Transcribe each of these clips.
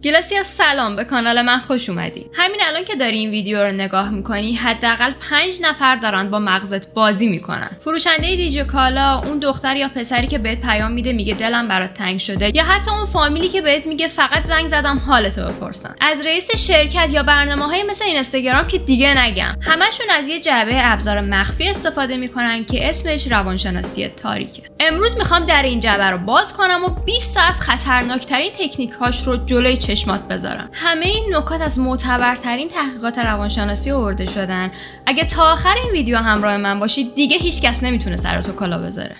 گلاسیا سلام، به کانال من خوش اومدی. همین الان که داری این ویدیو رو نگاه میکنی حداقل 5 نفر دارن با مغزت بازی میکنن. فروشنده دیجی کالا، اون دختر یا پسری که بهت پیام میده میگه دلم برات تنگ شده، یا حتی اون فامیلی که بهت میگه فقط زنگ زدم حالتو بپرسم. از رئیس شرکت یا برنامه‌های مثل اینستاگرام که دیگه نگم. همشون از یه جعبه ابزار مخفی استفاده میکنن که اسمش روانشناسی تاریکه. امروز میخوام در این جعبه رو باز کنم و 20 تا از خطرناکترین تکنیک‌هاش رو جلوی چشمات بذارم. همه این نکات از معتبرترین تحقیقات روانشناسی آورده شدن. اگه تا آخر این ویدیو همراه من باشید دیگه هیچکس نمیتونه سرتو کلا بذاره.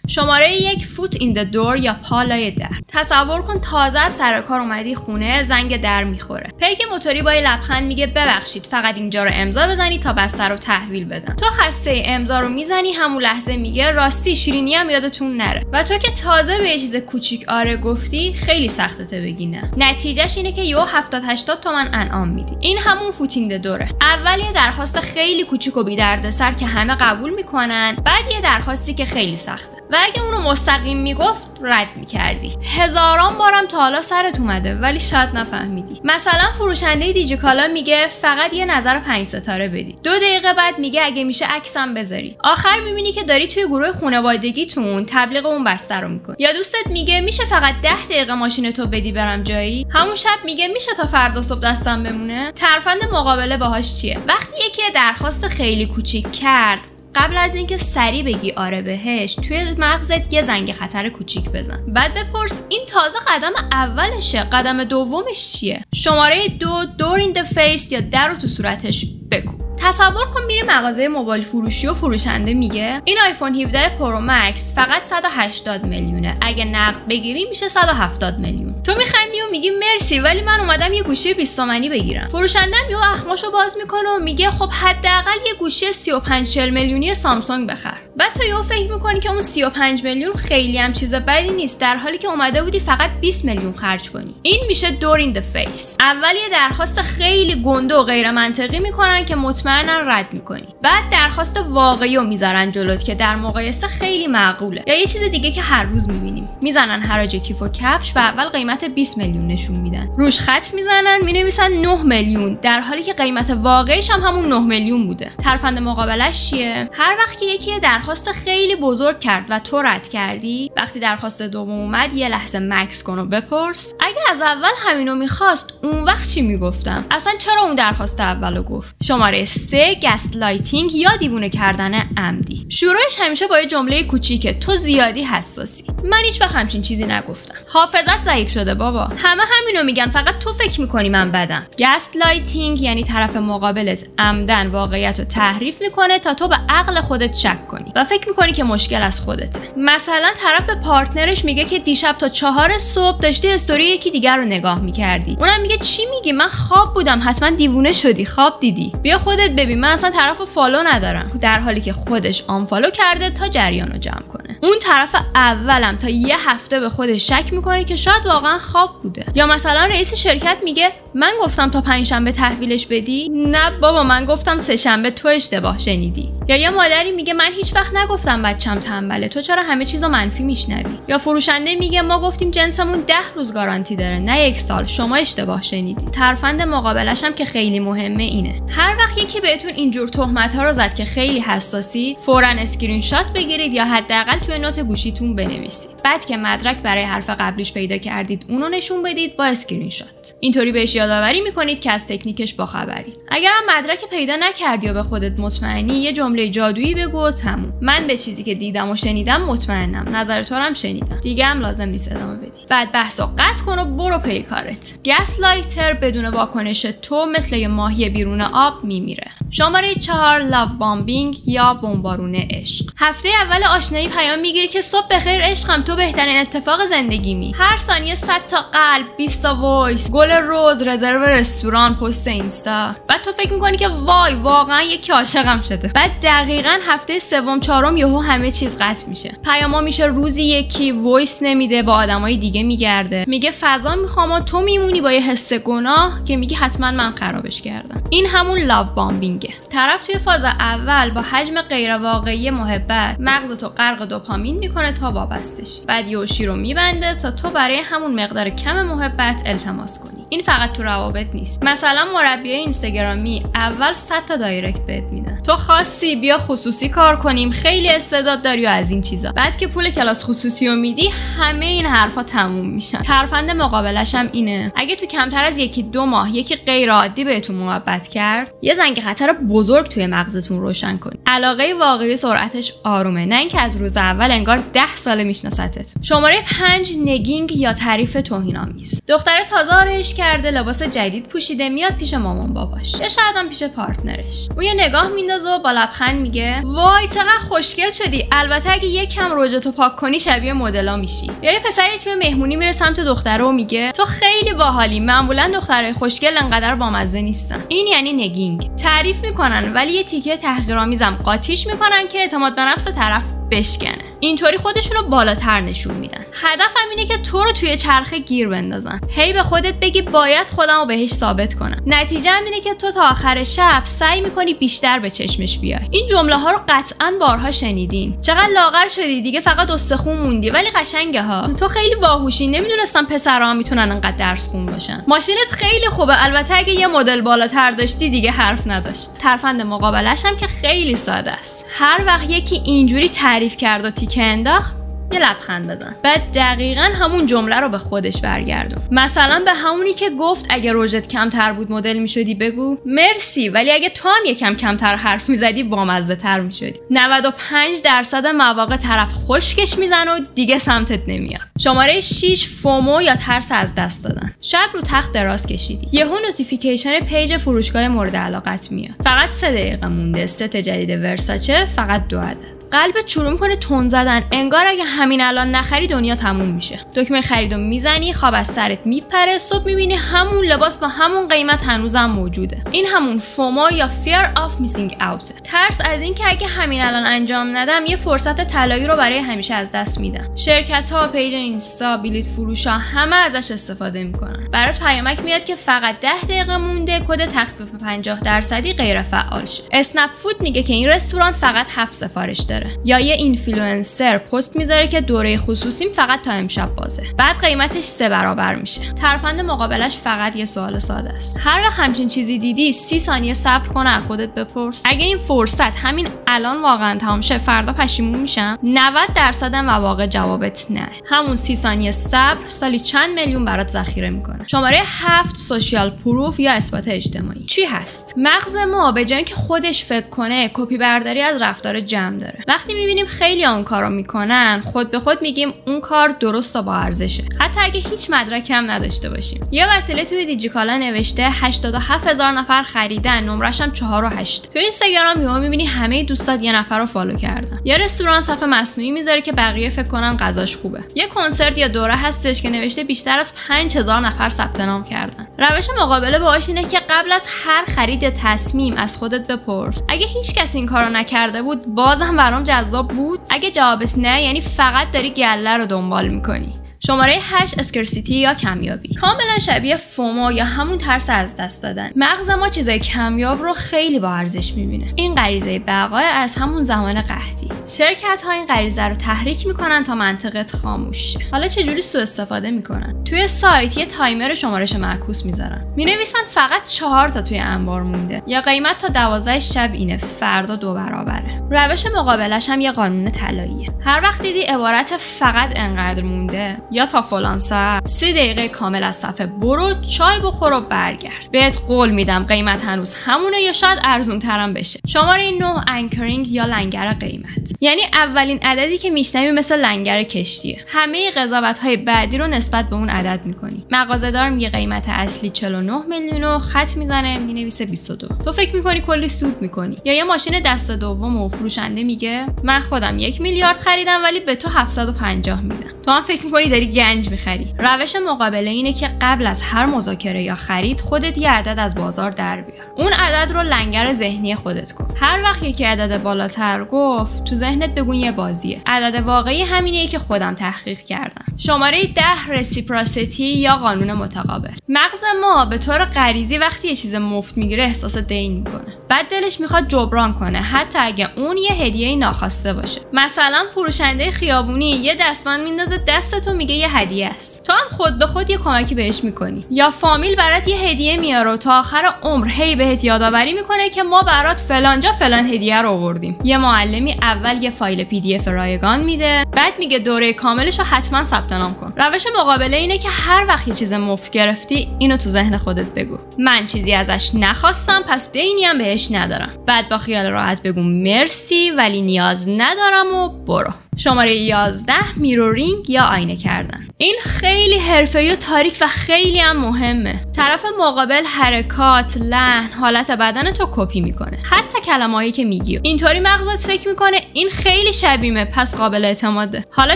شماره 1 فوت این د دور یا پا لای در. تصور کن تازه از سر کار اومدی خونه، زنگ در میخوره. پیک موتوری با یه لبخند میگه ببخشید فقط اینجا رو امضا بزنی تا بستر رو تحویل بدم. تو خسته امضا رو میزنی، همون لحظه میگه راستی شیرینی هم یادتون نره. و تو که تازه به یه چیز کوچیک آره گفتی خیلی سختته بگی نه. نتیجهش اینه که یهو 70-80 تومن انعام میدی. این همون فوت این د دوره. اول یه درخواست خیلی کوچیک و بی دردسر که همه قبول میکنن، بعد یه درخواستی که خیلی سخته. و اگه اونو مستقیم میگفت رد میکردی. هزاران بارم تا حالا سرت اومده ولی شاید نفهمیدی. مثلا فروشنده دیجی کالا میگه فقط یه نظر 5 ستاره بدی. 2 دقیقه بعد میگه اگه میشه عکسم بذارید. آخر میبینی که داری توی گروه خانوادگیتون تبلیغ اون بستر رو میکنی. یا دوستت میگه میشه فقط 10 دقیقه ماشینتو بدی برم جایی. همون شب میگه میشه تا فردا صبح دستم بمونه. ترفند مقابله باهاش چیه؟ وقتی یکی درخواست خیلی کوچیک کرد، قبل از اینکه سریع بگی آره بهش، توی مغزت یه زنگ خطر کوچیک بزن. بعد بپرس این تازه قدم اولشه، قدم دومش چیه؟ شماره 2 دور این د فیس یا در رو تو صورتش بکوب. تصور کن میری مغازه موبایل فروشی و فروشنده میگه این آیفون 17 پرو مکس فقط 180 میلیونه، اگه نقد بگیری میشه 170 میلیون. تو میخندی و میگی مرسی ولی من اومدم یه گوشی 20 تومانی بگیرم. فروشندم یهو اخماشو باز میکنه و میگه خب حداقل یه گوشی 35-40 میلیونی سامسونگ بخر. بعد تو یهو فکر میکنی که اون 35 میلیون خیلی هم چیز بدی نیست، در حالی که اومده بودی فقط 20 میلیون خرج کنی. این میشه دور این د فیس. اول یه درخواست خیلی گنده و غیر منطقی میکنن که مطمئنا رد میکنی. بعد درخواست واقعی رو میذارن جلوت که در مقایسه خیلی معقوله. یا یه چیز دیگه که هر روز میبینیم، میزنن حراج کیف و کفش و اول قیمت 20 میلیون نشون میدن، روش خط میزنن مینویسن 9 میلیون، در حالی که قیمت واقعیش هم همون 9 میلیون بوده. ترفند مقابلش چیه؟ هر وقت که یکی درخواست خیلی بزرگ کرد و تو رد کردی، وقتی درخواست دوم اومد یه لحظه مکس کن و بپرس اگه از اول همینو میخواست اون وقت چی میگفتم؟ اصلا چرا اون درخواست اولو گفت؟ شماره 3 گست لایتینگ یا دیوونه کردن عمدی. شروعش همیشه با یه جمله کوچیکه تو زیادی حساسی. من هیچ وقت همچین چیزی نگفتم. حافظت ضعیف شده بابا. همه همینو میگن، فقط تو فکر میکنی من بدم. گست لایتینگ یعنی طرف مقابلت عمدن واقعیت رو تحریف میکنه تا تو به عقل خودت شک کنی و فکر میکنی که مشکل از خودته. مثلا طرف پارتنرش میگه که دیشب تا 4 صبح داشتی استوری یکی دیگر رو نگاه میکردی. اونم میگه چی میگی؟ من خواب بودم. حتما دیوونه شدی، خواب دیدی. بیا خودت ببین من اصلا طرفو فالو ندارم، در حالی که خودش آنفالو کرده تا جریانو جمع کنه. اون طرف اولم تا یه هفته به خودش شک میکنه که شاید واقعا خواب بوده. یا مثلا رئیس شرکت میگه من گفتم تا 5 شنبه تحویلش بدی؟ نه بابا من گفتم 3 شنبه، تو اشتباه شنیدی. یا یه مادری میگه من هیچ وقت نگفتم بچم تنبله، تو چرا همه چیزو منفی میشنوی؟ یا فروشنده میگه ما گفتیم جنسمون 10 روز گارانتی داره نه 1 سال، شما اشتباه شنیدی. ترفند مقابلش هم که خیلی مهمه اینه هر وقت یکی بهتون اینجور تهمت‌ها رو زد که خیلی حساسید، فوراً اسکرین شات بگیرید یا حداقل توی نوت گوشیتون بنویسید. بعد که مدرک برای حرف قبلیش پیدا کردید اونو نشون بدید با اسکرین شات. اینطوری بهش یادآوری میکنید که از تکنیکش باخبرید. اگر هم مدرک پیدا نکردی و به خودت مطمئنی، یه جمله جادویی بگو و تموم. من به چیزی که دیدم و شنیدم مطمئنم، نظر تو رو هم شنیدم، دیگه هم لازم نیست ادامه بدی. بعد بحثو قطع کن و برو پی کارت. گس لایتر بدون واکنش تو مثل یه ماهی بیرون آب میمیره. شماره 4 لاو بامبینگ یا بمبارون عشق. هفته اول آشنایی پیام میگیری که صبح بخیر عشقم، تو بهترین اتفاق زندگیمی. هر ثانیه 100 تا قلب، 20 تا وایس، گل روز، رزرو رستوران، پست اینستا. بعد تو فکر میکنی که وای واقعا یکی عاشقم شده. بعد دقیقاً هفته سوم چهارم یهو همه چیز قطع میشه. پیاما میشه روزی یکی، وایس نمیده، با آدمای دیگه میگرده، میگه فضا میخوام و تو میمونی با یه حس گناه که میگی حتما من خرابش کردم. این همون لاو بامبینگ. نگینگه. طرف توی فاز اول با حجم غیر واقعی محبت مغزتو غرق دوپامین میکنه تا وابسته شی. بعد یوشی رو میبنده تا تو برای همون مقدار کم محبت التماس کنی. این فقط تو روابط نیست. مثلا مربیای اینستاگرامی اول 100 تا دایرکت بهت میدن. تو خواستی بیا خصوصی کار کنیم، خیلی استعداد داری و از این چیزا. بعد که پول کلاس خصوصی رو میدی، همه این حرفا تموم میشن. ترفند مقابلش هم اینه. اگه تو کمتر از 1-2 ماه یکی غیر عادی بهتون محبت کرد، یه زنگ خطر بزرگ توی مغزتون روشن کنید. علاقه واقعی سرعتش آرومه، نه اینکه از روز اول انگار 10 ساله میشناستت. شماره 5 نگینگ یا تعریف توهین‌آمیز. دختر تازه آرایش کرده، لباس جدید پوشیده، میاد پیش مامان باباش یا شاید هم پیش پارتنرش. اون یه نگاه میندازه و با لبخند میگه وای چقدر خوشگل شدی، البته اگه یکم رژتو پاک کنی شبیه مدلا میشی. یا یه پسری توی مهمونی میره سمت دختره و میگه تو خیلی باحالی، معمولا دخترای خوشگل انقدر بامزه نیستن. این یعنی نگینگ. تعریف میکنن ولی یه تیکه تحقیرآمیزم قاطیش میکنن که اعتماد به نفس طرف بشکنه. اینطوری خودشونو بالاتر نشون میدن. هدفم اینه که تو رو توی چرخه گیر بندازن. هی به خودت بگی باید خودمو بهش ثابت کنم. نتیجه هم اینه که تو تا آخر شب سعی میکنی بیشتر به چشمش بیای. این جمله ها رو قطعاً بارها شنیدین. چقدر لاغر شدی دیگه، فقط استخون موندی، ولی قشنگه ها. تو خیلی باهوشی، نمیدونستم پسرها میتونن انقدر درس خون باشن. ماشینت خیلی خوبه، البته اگه یه مدل بالاتر داشتی دیگه حرف نداشت. ترفند مقابلش هم که خیلی ساده است. هر وقت یکی اینجوری تعریف کرد و تیکه انداخت، یه لبخند بزن. بعد دقیقاً همون جمله رو به خودش برگردون. مثلا به همونی که گفت اگه رژت کمتر بود مدل میشدی بگو مرسی، ولی اگه تو هم یکم کمتر حرف میزدی بامزه تر میشدی. 95% مواقع طرف خشکش میزنه و دیگه سمتت نمیاد. شماره 6 فومو یا ترس از دست دادن. شب رو تخت دراز کشیدی، یهو نوتیفیکیشن پیج فروشگاه مورد علاقت میاد. فقط 3 دقیقه مونده، ست جدید ورساچه، فقط 2 عدد. قلبت شروع میکنه تون زدن، انگار اگه همین الان نخری دنیا تموم میشه. دکمه خریدو میزنی، خواب از سرت میپره، صبح میبینی همون لباس با همون قیمت هنوزم موجوده. این همون فومو یا fear of missing out. ترس از این که اگه همین الان انجام ندم یه فرصت طلایی رو برای همیشه از دست میدم. شرکت‌ها، پیج اینستا، بلیط فروشا همه ازش استفاده میکنن. برات پیامک میاد که فقط 10 دقیقه مونده کد تخفیف 50% غیر فعال شه. اسنپ فود میگه که این رستوران فقط 7 سفارش داره. یا یه اینفلوئنسر پست میذاره که دوره خصوصیم فقط تا امشب بازه، بعد قیمتش 3 برابر میشه. ترفند مقابلش فقط یه سوال ساده است. هر وقت همچین چیزی دیدی 30 ثانیه صبر کن، از خودت بپرس اگه این فرصت همین الان واقعا تمام شه فردا پشیمون میشم. 90% مواقع جوابت نه. همون 30 ثانیه صبر سالی چند میلیون برات ذخیره میکنه. شماره 7 سوشال پروف یا اثبات اجتماعی. چی هست؟ مغز ما به جای اینکه خودش فکر کنه کپی برداری از رفتار جمع داره. وقتی میبینیم خیلی اون کارو میکنن، خود به خود میگیم اون کار درست و با ارزشه، حتی اگه هیچ مدرکی هم نداشته باشیم. یه وسیله توی دیجیکالا نوشته 87000 نفر خریدن، نمرش هم 4 و 8. توی اینستاگرام یهو میبینی همه دوستات یه نفر رو فالو کردن. یه رستوران صفحه مصنوعی میذاره که بقیه فکر کنن غذاش خوبه. یه کنسرت یا دوره هستش که نوشته بیشتر از 5000 نفر ثبت نام کردن. روش مقابله باهاش اینه که قبل از هر خرید یا تصمیم از خودت بپرس اگه هیچ کس این کارو نکرده بود بازم برام جذاب بود؟ اگه جوابش نه یعنی فقط داری گله رو دنبال میکنی. شماره 8 اسکرسیتی یا کمیابی. کاملا شبیه فومو یا همون ترس از دست دادن. مغز ما چیزای کمیاب رو خیلی با ارزش میبینه. این غریزه بقا از همون زمان قحطی. شرکت ها این غریزه رو تحریک میکنن تا منطقت خاموش شه. حالا چجوری سوء استفاده میکنن؟ توی سایت یه تایمر شمارش معکوس میذارن. مینویسن فقط 4 تا توی انبار مونده یا قیمت تا 12 شب اینه، فردا 2 برابره. روش مقابلش هم یه قانون طلاییه. هر وقت دیدی عبارت فقط انقدر مونده یا تا فلان ساعت 30 دقیقه کامل از صفحه برو، چای بخور و برگرد. بهت قول میدم قیمت هنوز همونه یا شاید ارزون ترم بشه. شماره 9 انکرینگ یا لنگر قیمت. یعنی اولین عددی که میشنوی مثل لنگر کشتیه. همه قضاوت‌های بعدی رو نسبت به اون عدد میکنی. مغازه‌دار میگه قیمت اصلی 49 میلیون و خط میزنه مینویسه 22. تو فکر میکنی کلی سود میکنی. یا یه ماشین دست دوم و فروشنده میگه من خودم 1 میلیارد خریدم ولی به تو 750 میدم. تو هم فکر میکنی داری گنج میخری. روش مقابله اینه که قبل از هر مذاکره یا خرید خودت یه عدد از بازار در بیار. اون عدد رو لنگر ذهنی خودت کن. هر وقت یکی عدد بالاتر گفت تو ذهنت بگو یه بازیه. عدد واقعی همینیه که خودم تحقیق کردم. شماره 10 رسیپراسیتی یا قانون متقابل. مغز ما به طور غریزی وقتی یه چیز مفت میگیره احساس دین میکنه. بعد دلش میخواد جبران کنه حتی اگه اون یه هدیه ناخواسته باشه. مثلا فروشنده خیابونی یه دستبند میندازه دستت و میگه یه هدیه است. تو هم خود به خود یه کمکی بهش میکنی. یا فامیل برات یه هدیه میاره و تا آخر عمر هی بهت یادآوری میکنه که ما برات فلانجا فلان هدیه رو آوردیم. یه معلمی اول یه فایل PDF رایگان میده، بعد میگه دوره کاملش رو حتما ثبت نام کن. روش مقابله اینه که هر وقت یه چیز مفت گرفتی اینو تو ذهن خودت بگو. من چیزی ازش نخواستم پس دینی هم بهش ندارم. بعد با خیال راحت بگو مرسی ولی نیاز ندارم و برو. شماره 11 میرورینگ یا آینه کردن. این خیلی حرفه‌ای و تاریک و خیلی هم مهمه. طرف مقابل حرکات، لحن، حالت بدن تو کپی میکنه. حتی کلمه‌ای که میگی. اینطوری مغزت فکر میکنه این خیلی شبیهه پس قابل اعتماده. حالا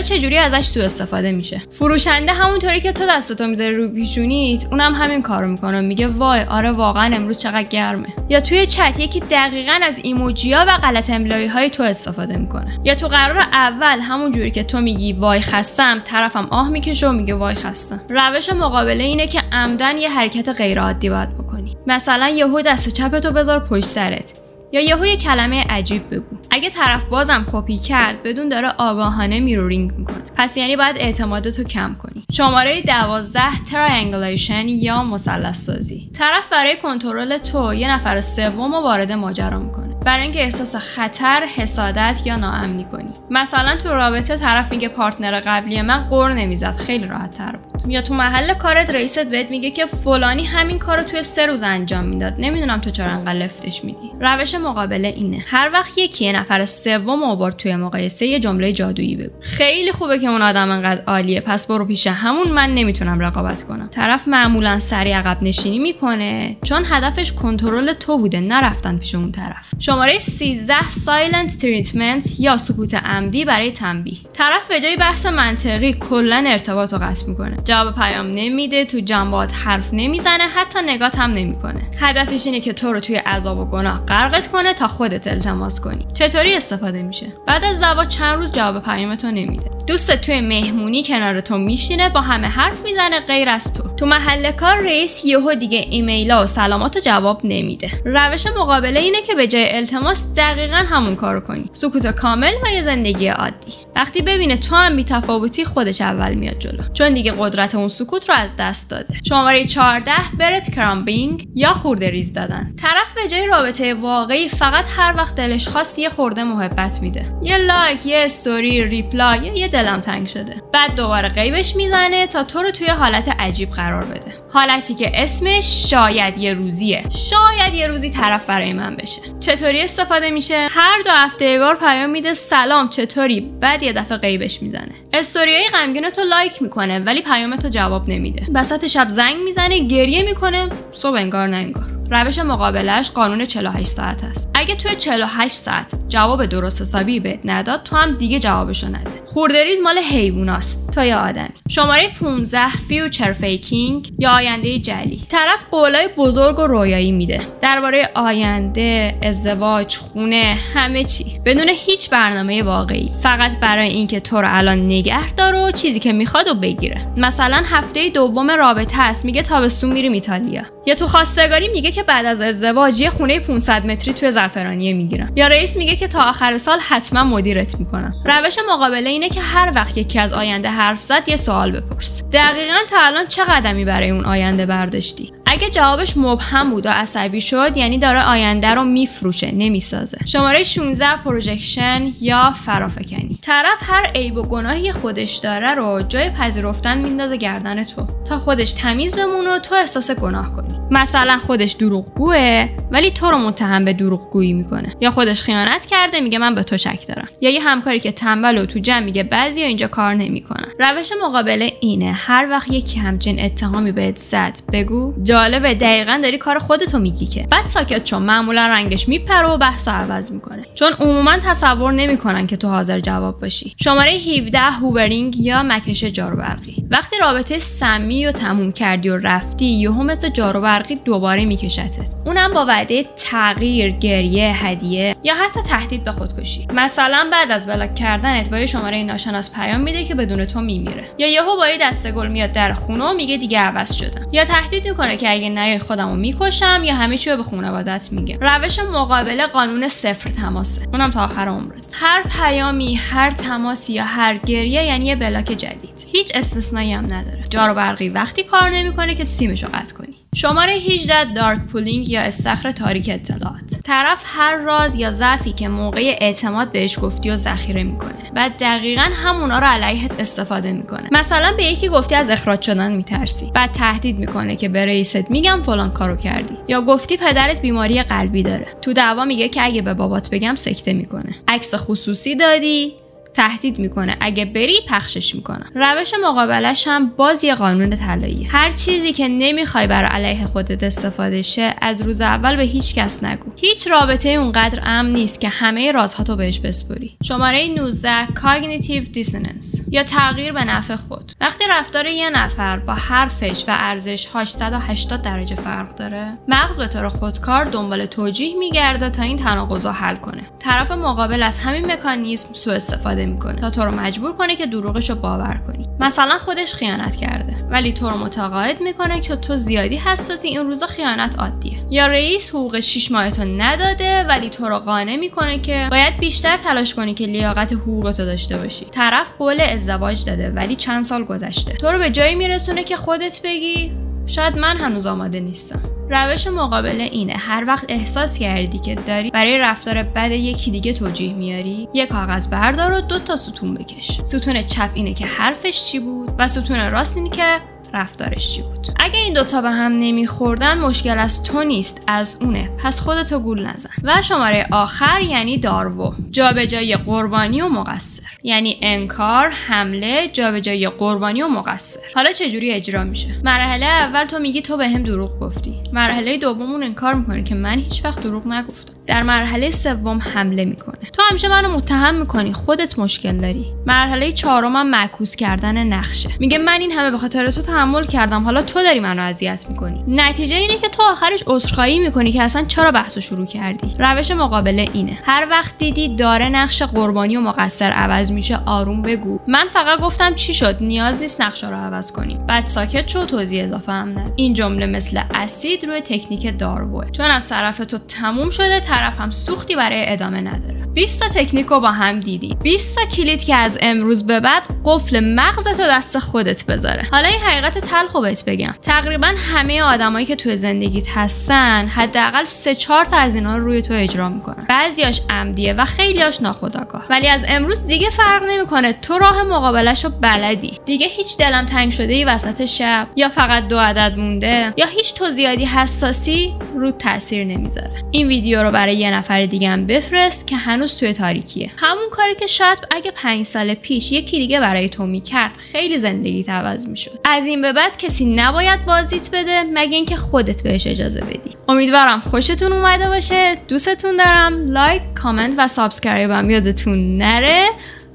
چجوری ازش سوء استفاده میشه؟ فروشنده همونطوری که تو دستتو میذاره رو پیشونیت، اونم همین کارو میکنه. میگه وای آره واقعا امروز چقدر گرمه. یا توی چت یکی دقیقاً از ایموجی‌ها و غلط املایی‌های تو استفاده میکنه. یا تو قرار اول همون جوری که تو میگی وای خستم، طرفم آه میکشه و میگه وای خستم. روش مقابله اینه که عمدن یه حرکت غیر عادی باید بکنی. مثلا یهو دست چپتو بذار پشت سرت یا یهو یه کلمه عجیب بگو. اگه طرف بازم کپی کرد بدون داره آگاهانه میرورینگ میکنه. پس یعنی باید اعتمادتو کم کنی. شماره 12 ترایانگولیشن یا مثلث سازی. طرف برای کنترل تو یه نفر سوم وارد ماجرا میکنه. برای اینکه احساس خطر، حسادت یا ناامنی کنی. مثلا تو رابطه طرف میگه پارتنر قبلی من غر نمیزد، خیلی راحت تر بود. یا تو محل کارت رئیست بهت میگه که فلانی همین کارو توی 3 روز انجام میداد، نمیدونم تو چرا انقدر لفتش میدی. روش مقابله اینه هر وقت یکی نفر سوم آورد توی مقایسه یه جمله جادویی بگو. خیلی خوبه که اون آدم انقدر عالیه پس برو پیش همون، من نمیتونم رقابت کنم. طرف معمولا سریع عقب نشینی میکنه چون هدفش کنترل تو بوده، نرفتن پیش اون طرف. شماره 13 سایلنت تریتمنت یا سکوت عمدی برای تنبیه. طرف به جای بحث منطقی کلا ارتباط رو قطع میکنه. جواب پیام نمیده، تو جنبات حرف نمیزنه، حتی نگات هم نمیکنه. هدفش اینه که تو رو توی عذاب و گناه غرقت کنه تا خودت التماس کنی. چطوری استفاده میشه؟ بعد از دعوا چند روز جواب پیامتو نمیده. دوستت توی مهمونی کنار تو میشینه با همه حرف میزنه غیر از تو. تو محل کار رئیس یهو دیگه ایمیلا و سلاماتو جواب نمیده. روش مقابله اینه که به جای التماس دقیقاً همون کارو کنی. سکوت کامل و یه زندگی عادی. وقتی ببینه تو هم بی‌تفاوتی خودش اول میاد جلو، چون دیگه قدرت اون سکوت رو از دست داده. شماره 14 برت کرامبینگ یا خورده ریز دادن. طرف به جای رابطه واقعی فقط هر وقت دلش خواست یه خورده محبت میده. یه لایک، یه استوری، ریپلای یا یه دلم تنگ شده. بعد دوباره غیبش میزنه تا تو رو توی حالت عجیب قرار بده. حالتی که اسمش شاید یه روزیه. شاید یه روزی طرف برای من بشه. چطوری استفاده میشه؟ هر 2 هفته یه بار پیام میده سلام چطوری، بعد یه دفعه غیبش میزنه. استوریای غمگینتو لایک میکنه ولی پیامتو جواب نمیده. وسط شب زنگ میزنه، گریه میکنه، صبح انگار نه انگار. روش مقابلش قانون 48 ساعت است. اگه توی 48 ساعت جواب درست حسابی بهت نداد، تو هم دیگه جوابشو نده. خورده‌ریز مال حیواناست تا یا آدمی. شماره 15 فیوچر فیکینگ یا آینده جعلی. طرف قولای بزرگ و رویایی میده درباره آینده، ازدواج، خونه، همه چی بدون هیچ برنامه واقعی، فقط برای اینکه تو رو الان نگه داره و چیزی که میخواد و بگیره. مثلا هفته دوم رابطه است، میگه تابستون میریم ایتالیا. یا تو خواستگاری میگه که بعد از ازدواج یه خونه 500 متری توی زعفرانیه میگیرم. یا رئیس میگه که تا آخر سال حتما مدیرت میکنم. روش مقابله اینه که هر وقت یکی از آینده حرف زد یه سوال بپرس. دقیقاً تا الان چه قدمی برای اون آینده برداشتی؟ اگه جوابش مبهم بود و عصبی شد یعنی داره آینده رو میفروشه، نمیسازه. شماره 16 پروژکشن یا فرافکنی. طرف هر عیب و گناهی خودش داره رو جای پذیرفتن میندازه گردن تو تا خودش تمیز بمونه و تو احساس گناه کنی. مثلا خودش دروغگوه ولی تو رو متهم به دروغگویی میکنه. یا خودش خیانت کرده میگه من به تو شک دارم. یا یه همکاری که تنبل و تو جمع میگه بعضیا اینجا کار نمیکنن. روش مقابله اینه هر وقت یکی همچین اتهامی بهت زد بگو جالبه دقیقاً داری کار خودتو میگی که. بعد ساکت شو، معمولا رنگش میپره و بحثو عوض میکنه، چون عموما تصور نمیکنن که تو حاضر جواب باشی. شماره 17 هوورینگ یا مکش جارو برقی. وقتی رابطه سمی و تموم کردی و رفتی، یهو مثل جارو برقی دوباره میکشتت، اونم با وعده تغییر، گریه، هدیه یا حتی تهدید به خودکشی. مثلا بعد از بلاک کردنت با یه شماره ناشناس پیام میده که بدون تو میمیره، یا یهو با یه دسته گل میاد در خونه و میگه دیگه عوض شدم، یا تهدید میکنه که اگه نیای خودمو میکشم، یا همه چیو به خانواده‌ات میگم. روش مقابله قانون 0 تماسه، اونم تا آخر عمرت. هر پیامی، هر تماسی یا هر گریه یعنی یه بلاک جدید. هیچ استثنایی هم نداره. جارو برقی وقتی کار نمیکنه که سیمشو قطع کنی. شماره 18 دارک پولینگ یا استخر تاریک اطلاعات. طرف هر راز یا ضعفی که موقع اعتماد بهش گفتی و ذخیره میکنه و دقیقاً همونا رو علیهت استفاده میکنه. مثلا به یکی گفتی از اخراج شدن میترسی، بعد تهدید میکنه که به رئیست میگم فلان کارو کردی، یا گفتی پدرت بیماری قلبی داره، تو دعوا میگه که اگه به بابات بگم سکته میکنه. عکس خصوصی دادی، تهدید میکنه اگه بری پخشش میکنه. روش مقابلش هم باز یه قانون طلاییه. هر چیزی که نمیخوای برای علیه خودت استفاده شه از روز اول به هیچ کس نگو. هیچ رابطه اونقدر امن نیست که همه رازهاتو بهش بسپری. شماره 19 کاگنیتیو دیسوننس یا تغییر به نفع خود. وقتی رفتار یه نفر با حرفش و ارزش‌هاش 180 درجه فرق داره، مغز به طور خودکار دنبال توجیه میگرده تا این تناقض رو حل کنه. طرف مقابل از همین مکانیزم سوء استفاده میکنه تا تو رو مجبور کنه که دروغشو باور کنی. مثلا خودش خیانت کرده ولی تو رو متقاعد میکنه که تو زیادی حساسی، این روزا خیانت عادیه. یا رئیس حقوق 6 ماهتو نداده ولی تو رو قانع میکنه که باید بیشتر تلاش کنی که لیاقت حقوقتو داشته باشی. طرف قول ازدواج داده ولی چند سال گذشته، تو رو به جایی میرسونه که خودت بگی شاید من هنوز آماده نیستم. روش مقابله اینه هر وقت احساس کردی که داری برای رفتار بد یکی دیگه توجیه میاری، یک کاغذ بردار و 2 ستون بکش. ستون چپ اینه که حرفش چی بود و ستون راست اینه که رفتارش چی بود. اگه این دوتا به هم نمیخوردن مشکل از تو نیست، از اونه، پس خودتو گول نزن. و شماره آخر یعنی دارو، جابجایی قربانی و مقصر، یعنی انکار، حمله، جابجایی قربانی و مقصر. حالا چجوری اجرا میشه؟ مرحله اول تو میگی تو بهم دروغ گفتی. مرحله دومون انکار میکنه که من هیچ وقت دروغ نگفتم. در مرحله سوم حمله میکنه. تو همیشه منو متهم میکنی، خودت مشکل داری. مرحله چهارم هم معکوس کردن نقشه. میگه من این همه به خاطر تو تحمل کردم، حالا تو داری منو اذیت میکنی. نتیجه اینه که تو آخرش عذرخواهی میکنی که اصلا چرا بحثو شروع کردی. روش مقابله اینه هر وقت دیدی داره نقش قربانی و مقصر عوض میشه آروم بگو من فقط گفتم چی شد، نیاز نیست نقشه رو عوض کنیم. بعد ساکت شو، توضیح اضافه هم ند. این جمله مثل اسید روی تکنیک داروه، چون از طرف تو تموم شده، طرف هم سوختی برای ادامه نداره. 20 تا تکنیکو با هم دیدی، 20 تا کلید که از امروز به بعد قفل مغزتو دست خودت بذاره. حالا این حقیقت تلخو بهت بگم، تقریبا همه آدمایی که تو زندگیت هستن حداقل 3-4 تا از اینا رو روی تو اجرا میکنن. بعضیاش عمدیه و خیلیاش ناخودآگاه. ولی از امروز دیگه فرق نمیکنه، تو راه مقابلهشو بلدی. دیگه هیچ دلم تنگ شده ای وسط شب، یا فقط 2 عدد مونده، یا هیچ تو زیادی حساسی رو تاثیر نمیذاره. این ویدیو رو برای یه نفر دیگه هم بفرست که هنوز توی تاریکیه. همون کاری که شاید اگه 5 سال پیش یکی دیگه برای تو میکرد خیلی زندگیت عوض میشد. از این به بعد کسی نباید بازیت بده مگه اینکه خودت بهش اجازه بدی. امیدوارم خوشتون اومده باشه. دوستتون دارم. لایک، کامنت و سابسکرایب هم یادتون نره.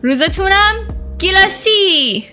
روزتونم گیلاسی.